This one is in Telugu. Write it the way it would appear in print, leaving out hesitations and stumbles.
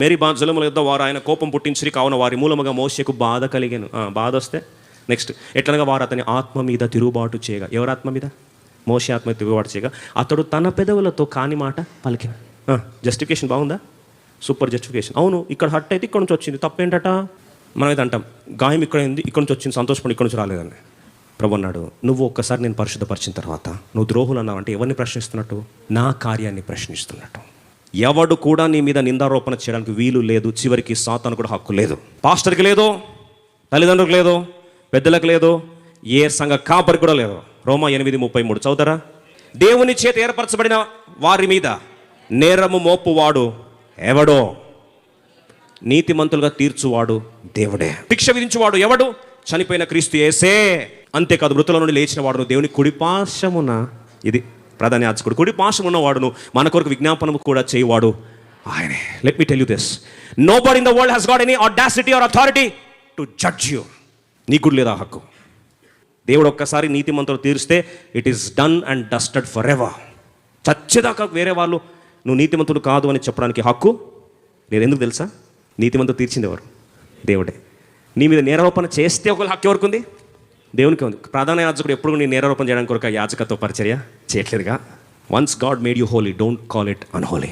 మేరీ జలముల యొద్ద వారు ఆయన కోపం పుట్టించిరి, కావున వారి మూలముగా మోషేకు బాధ కలిగాను. బాధ వస్తే నెక్స్ట్ ఎట్లనగా వారు అతని ఆత్మ మీద తిరుగుబాటు చేయగా, ఎవరి ఆత్మ మీద? మోషే ఆత్మ మీద తిరుగుబాటు చేయగా అతడు తన పెదవులతో కాని మాట పలికిన. జస్టిఫికేషన్ బాగుందా? Super justification. అవును, ఇక్కడ హట్ అయితే ఇక్కడ నుంచి వచ్చింది, తప్పేంటట? మనం అయితే అంటాం గాయం ఇక్కడ అయింది, ఇక్కడ నుంచి వచ్చింది, సంతోషపడి ఇక్కడ నుంచి రాలేదని. ప్రభు అన్నాడు, నువ్వు ఒక్కసారి నేను పరిశుద్ధపరిచిన తర్వాత నువ్వు ద్రోహులు అన్నావంటే ఎవరిని ప్రశ్నిస్తున్నట్టు? నా కార్యాన్ని ప్రశ్నిస్తున్నట్టు. ఎవడు కూడా నీ మీద నిందారోపణ చేయడానికి వీలు లేదు. చివరికి సాతాను కూడా హక్కు లేదు. పాస్టర్కి లేదు, తల్లిదండ్రులకు లేదు, పెద్దలకు లేదు, ఏ సంఘ కాపరికి కూడా లేదు. రోమా 8:33 చదువుతారా? దేవుని చేత ఏర్పరచబడిన వారి మీద నేరము మోపువాడు ఎవడో? నీతిమంతులుగా తీర్చువాడు దేవుడే. శిక్ష విధించువాడు ఎవడు? చనిపోయిన క్రీస్తు యేసే. అంతేకాదు, మృతుల నుండి లేచిన వాడును దేవుని కుడిపాశమున, ఇది ప్రధాన యాజకుడు, కుడిపాశం ఉన్నవాడును మన కొరకు విజ్ఞాపనము కూడా చేయవాడు ఆయనే. Let me tell you this, nobody in the world has got any audacity or authority to judge you. నీకు కూడా లేదా హక్కు. దేవుడు ఒక్కసారి నీతిమంతులు తీరిస్తే it is done and dusted forever. చచ్చేదాకా వేరే వాళ్ళు నువ్వు నీతిమంతుడు కాదు అని చెప్పడానికి హక్కు లేదు. ఎందుకు తెలుసా? నీతిమంతుడు తీర్చింది ఎవరు? దేవుడే. నీ మీద నేరారోపణ చేస్తే ఒకవేళ హక్కు ఎవరికి ఉంది? దేవునికి ఉంది. ప్రధాన యాజకుడు ఎప్పుడు నీ నేరారోపణ చేయడానికి కొరకు యాజకత్వ పరిచర్య చేయట్లేదుగా. Once God made you holy, don't call it unholy.